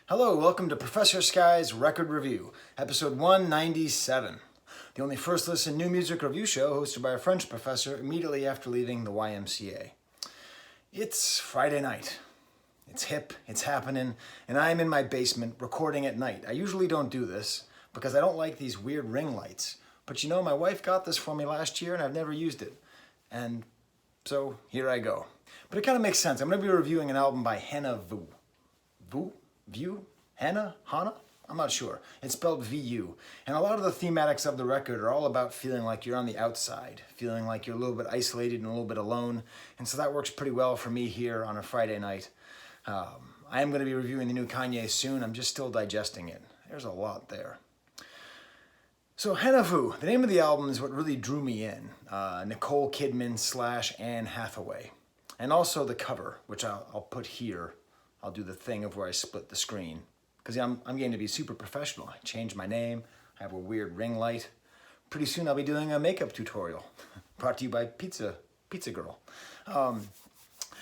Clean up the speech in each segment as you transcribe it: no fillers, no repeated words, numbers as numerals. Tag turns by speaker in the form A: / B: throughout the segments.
A: Hello, welcome to Professor Skye's Record Review, episode 197, the only first listen new music review show hosted by a French professor immediately after leaving the YMCA. It's Friday night. It's hip, it's happening, and I'm in my basement recording at night. I usually don't do this because I don't like these weird ring lights, but you know, my wife got this for me last year and I've never used it. And so here I go. But it kind of makes sense. I'm going to be reviewing an album by Hana. Hana? I'm not sure. It's spelled V-U. And a lot of the thematics of the record are all about feeling like you're on the outside, feeling like you're a little bit isolated and a little bit alone. And so that works pretty well for me here on a Friday night. I am going to be reviewing the new Kanye soon. I'm just still digesting it. There's a lot there. So Hana, the name of the album is what really drew me in. Nicole Kidman / Anne Hathaway. And also the cover, which I'll put here. I'll do the thing of where I split the screen. Because I'm getting to be super professional. I changed my name. I have a weird ring light. Pretty soon I'll be doing a makeup tutorial. Brought to you by Pizza Girl.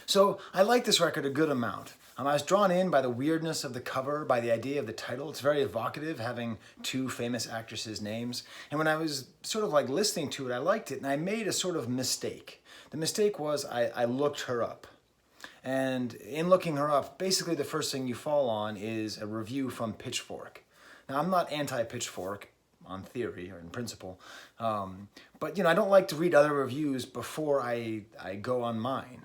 A: So I like this record a good amount. I was drawn in by the weirdness of the cover, by the idea of the title. It's very evocative, having two famous actresses' names. And when I was sort of like listening to it, I liked it, and I made a sort of mistake. The mistake was I looked her up. And in looking her up, basically the first thing you fall on is a review from Pitchfork. Now, I'm not anti-Pitchfork on theory or in principle, but you know, I don't like to read other reviews before I go on mine.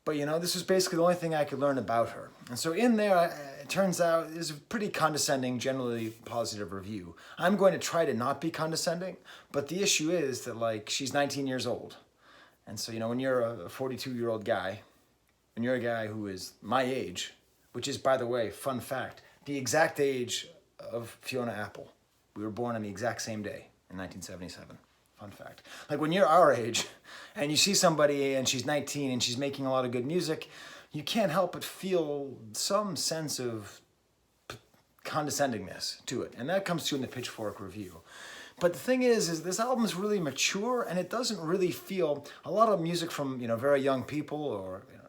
A: But you know, this was basically the only thing I could learn about her. And so in there, it turns out, is a pretty condescending, generally positive review. I'm going to try to not be condescending, but the issue is that like, she's 19 years old. And so, you know, when you're a 42-year-old guy, and you're a guy who is my age, which is, by the way, fun fact, the exact age of Fiona Apple. We were born on the exact same day in 1977. Fun fact. Like when you're our age and you see somebody and she's 19 and she's making a lot of good music, you can't help but feel some sense of condescendingness to it. And that comes through in the Pitchfork review. But the thing is this album is really mature and it doesn't really feel a lot of music from, you know, very young people or, you know,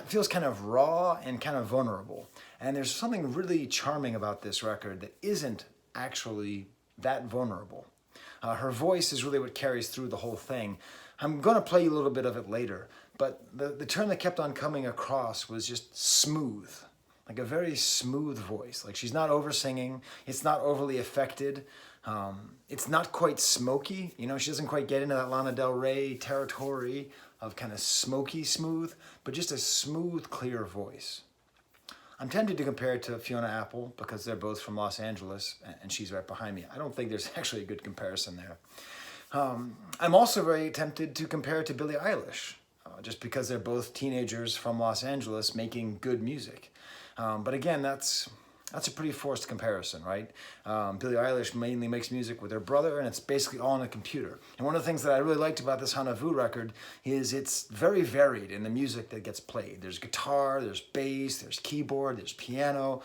A: feels kind of raw and kind of vulnerable. And there's something really charming about this record that isn't actually that vulnerable. Her voice is really what carries through the whole thing. I'm going to play you a little bit of it later, but the term that kept on coming across was just smooth. Like a very smooth voice. Like she's not over singing. It's not overly affected. It's not quite smoky. You know, she doesn't quite get into that Lana Del Rey territory of kind of smoky smooth, but just a smooth, clear voice. I'm tempted to compare it to Fiona Apple because they're both from Los Angeles and she's right behind me. I don't think there's actually a good comparison there. I'm also very tempted to compare it to Billie Eilish, just because they're both teenagers from Los Angeles making good music. But again, that's a pretty forced comparison, right? Billie Eilish mainly makes music with her brother, and it's basically all on a computer. And one of the things that I really liked about this Hana record is it's very varied in the music that gets played. There's guitar, there's bass, there's keyboard, there's piano.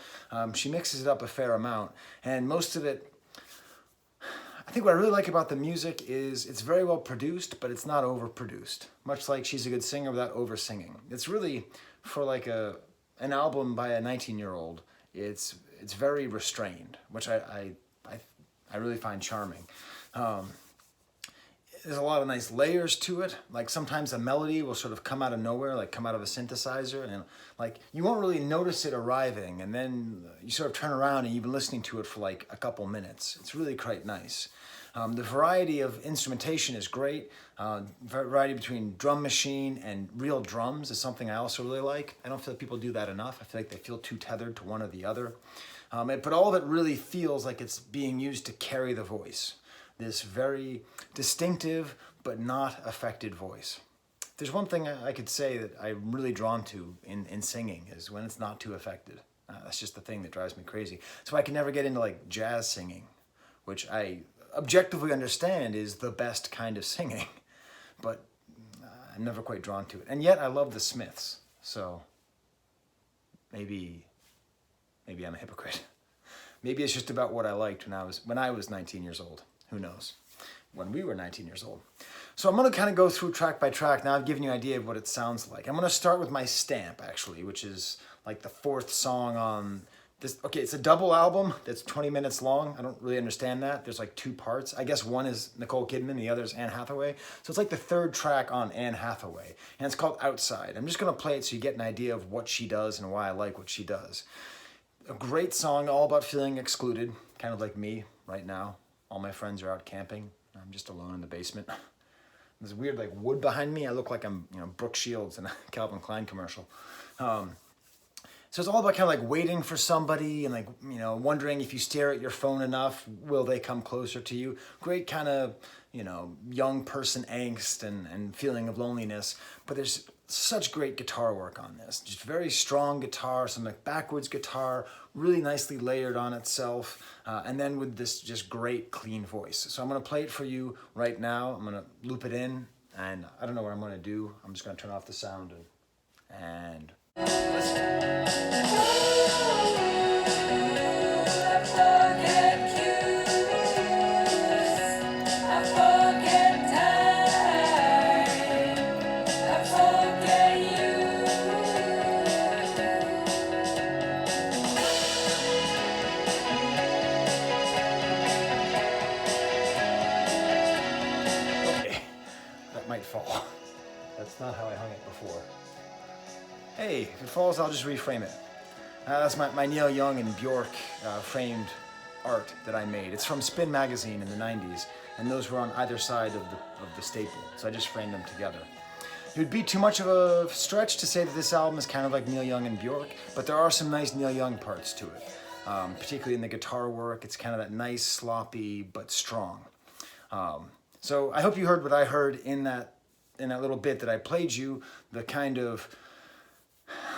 A: She mixes it up a fair amount, and most of it, I think what I really like about the music is it's very well produced, but it's not overproduced. Much like She's a Good Singer without over-singing. It's really, for like an album by a 19-year-old, it's very restrained, which I really find charming. There's a lot of nice layers to it. Like sometimes a melody will sort of come out of nowhere, like come out of a synthesizer, and like you won't really notice it arriving, and then you sort of turn around and you've been listening to it for like a couple minutes. It's really quite nice. The variety of instrumentation is great. Variety between drum machine and real drums is something I also really like. I don't feel like people do that enough. I feel like they feel too tethered to one or the other. But all of it really feels like it's being used to carry the voice. This very distinctive but not affected voice. There's one thing I could say that I'm really drawn to in singing is when it's not too affected. That's just the thing that drives me crazy. So I can never get into like jazz singing, which I objectively understand is the best kind of singing, but I'm never quite drawn to it. And yet I love the Smiths, so maybe I'm a hypocrite. Maybe it's just about what I liked when I was 19 years old. Who knows? when we were 19 years old. So I'm going to kind of go through track by track. Now I've given you an idea of what it sounds like. I'm going to start with my stamp, actually, which is like the fourth song on this. Okay, it's a double album that's 20 minutes long. I don't really understand that. There's like two parts. I guess one is Nicole Kidman, the other is Anne Hathaway. So it's like the third track on Anne Hathaway, and it's called Outside. I'm just going to play it so you get an idea of what she does and why I like what she does. A great song, all about feeling excluded, kind of like me right now. All my friends are out camping. I'm just alone in the basement. There's weird like wood behind me. I look like I'm, Brooke Shields in a Calvin Klein commercial. So it's all about kind of like waiting for somebody and like, wondering if you stare at your phone enough, will they come closer to you? Great kind of, young person angst and feeling of loneliness. But there's such great guitar work on this. Just very strong guitar, some like backwards guitar, really nicely layered on itself. And then with this just great clean voice. So I'm going to play it for you right now. I'm going to loop it in, and I don't know what I'm going to do. I'm just going to turn off the sound and listen. Fall. That's not how I hung it before. Hey, if it falls, I'll just reframe it. That's my Neil Young and Bjork framed art that I made. It's from Spin magazine in the 90s, and those were on either side of the staple, so I just framed them together. It would be too much of a stretch to say that this album is kind of like Neil Young and Bjork, but there are some nice Neil Young parts to it, particularly in the guitar work. It's kind of that nice, sloppy, but strong. So I hope you heard what I heard in that little bit that I played you, the kind of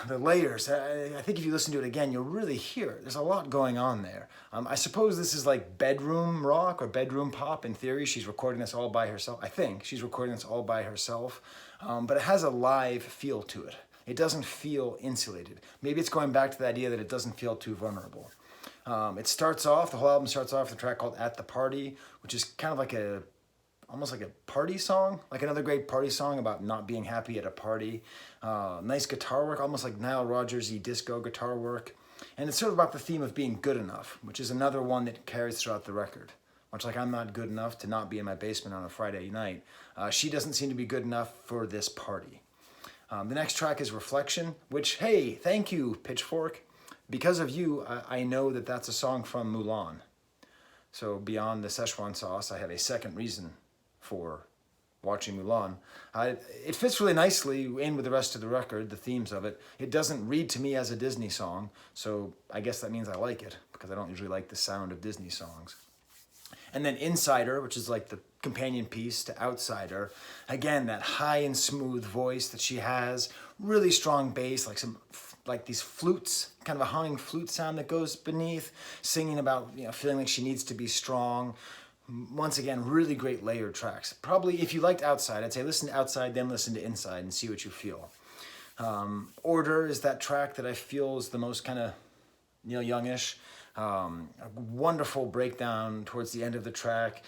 A: the layers. I think if you listen to it again, you'll really hear it. There's a lot going on there. I suppose this is like bedroom rock or bedroom pop in theory. She's recording this all by herself. I think she's recording this all by herself, but it has a live feel to it. It doesn't feel insulated. Maybe it's going back to the idea that it doesn't feel too vulnerable. It starts off, the whole album starts off with a track called At the Party, which is kind of like almost like a party song, like another great party song about not being happy at a party. Nice guitar work, almost like Nile Rodgers-y disco guitar work. And it's sort of about the theme of being good enough, which is another one that carries throughout the record. Much like I'm not good enough to not be in my basement on a Friday night, she doesn't seem to be good enough for this party. The next track is Reflection, which, hey, thank you, Pitchfork. Because of you, I know that that's a song from Mulan. So beyond the Szechuan sauce, I have a second reason for watching Mulan. It fits really nicely in with the rest of the record, the themes of it. It doesn't read to me as a Disney song, so I guess that means I like it, because I don't usually like the sound of Disney songs. And then Insider, which is like the companion piece to Outsider. Again, that high and smooth voice that she has, really strong bass, like these flutes, kind of a humming flute sound that goes beneath, singing about, feeling like she needs to be strong. Once again, really great layered tracks. Probably if you liked Outside, I'd say listen to Outside, then listen to Inside and see what you feel. Order is that track that I feel is the most kind of Neil Youngish. A wonderful breakdown towards the end of the track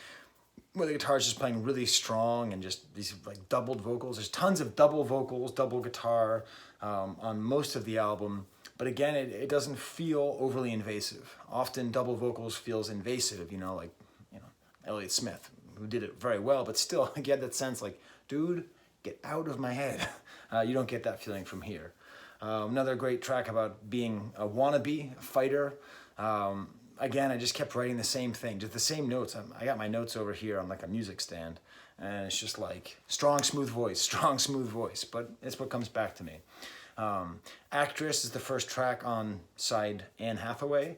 A: where the guitar is just playing really strong and just these like doubled vocals. There's tons of double vocals, double guitar on most of the album. But again, it doesn't feel overly invasive. Often double vocals feels invasive, like Elliott Smith, who did it very well, but still, I get that sense like, dude, get out of my head. You don't get that feeling from here. Another great track about being a wannabe fighter. Again, I just kept writing the same thing, just the same notes. I got my notes over here on like a music stand, and it's just like strong, smooth voice, but it's what comes back to me. Actress is the first track on side Anne Hathaway,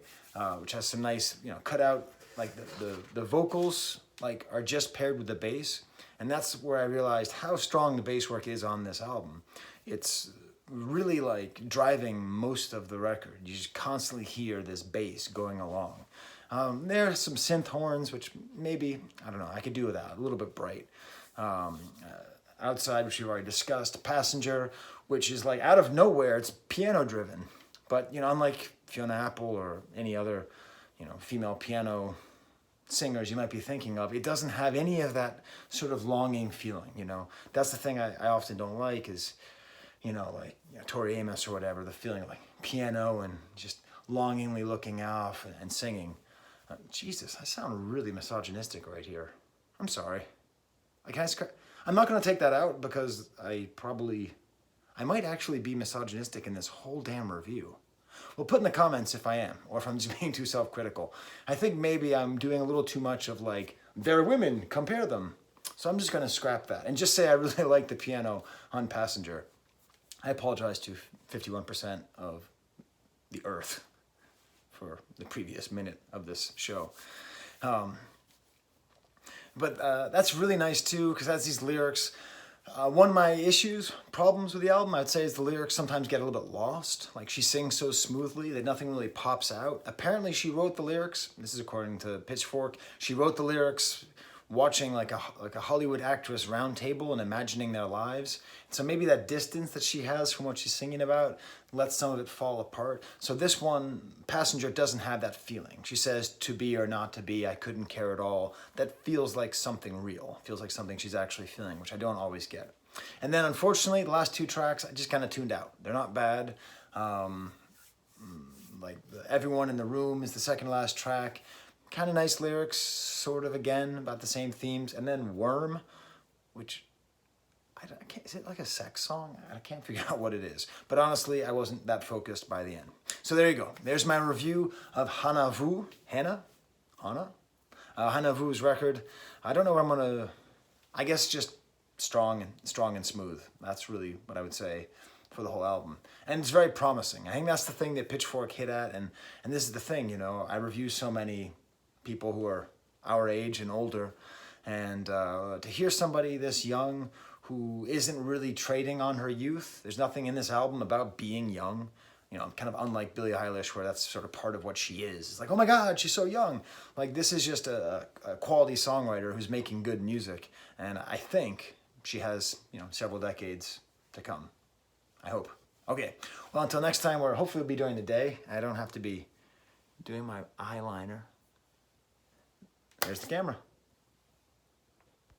A: which has some nice, cut out, like the vocals like are just paired with the bass, and that's where I realized how strong the bass work is on this album. It's really like driving most of the record. You just constantly hear this bass going along. There are some synth horns, which maybe, I don't know, I could do without, a little bit bright. Outside, which we've already discussed. Passenger, which is like out of nowhere, it's piano driven. But, unlike Fiona Apple or any other, female piano singers you might be thinking of, it doesn't have any of that sort of longing feeling, you know. That's the thing I often don't like is, you know, like Tori Amos or whatever, the feeling of like piano and just longingly looking off and singing. Jesus, I sound really misogynistic right here. I'm sorry. I'm not going to take that out because I might actually be misogynistic in this whole damn review. Well, put in the comments if I am, or if I'm just being too self-critical. I think maybe I'm doing a little too much of like, they're women, compare them. So I'm just going to scrap that and just say I really like the piano on Passenger. I apologize to 51% of the earth for the previous minute of this show. But that's really nice too, because it has these lyrics. One of my problems with the album, I'd say, is the lyrics sometimes get a little bit lost. Like, she sings so smoothly that nothing really pops out. Apparently, she wrote the lyrics. This is according to Pitchfork. She wrote the lyrics watching like a Hollywood actress round table and imagining their lives. So maybe that distance that she has from what she's singing about lets some of it fall apart. So this one, Passenger, doesn't have that feeling. She says, to be or not to be, I couldn't care at all. That feels like something real. Feels like something she's actually feeling, which I don't always get. And then unfortunately, the last two tracks, I just kind of tuned out. They're not bad. Like Everyone in the Room is the second to last track. Kind of nice lyrics, sort of again, about the same themes. And then Worm, which, is it like a sex song? I can't figure out what it is. But honestly, I wasn't that focused by the end. So there you go. There's my review of Hana, Hana Vu's record. I don't know where I'm going to, I guess just strong and smooth. That's really what I would say for the whole album. And it's very promising. I think that's the thing that Pitchfork hit at. And this is the thing, you know, I review so many people who are our age and older, and to hear somebody this young who isn't really trading on her youth. There's nothing in this album about being young, you know, kind of unlike Billie Eilish, where that's sort of part of what she is. It's like, oh my God, she's so young. Like, this is just a quality songwriter who's making good music, and I think she has, you know, several decades to come. I hope. Okay, well, until next time, where hopefully we'll be during the day. I don't have to be doing my eyeliner. There's the camera.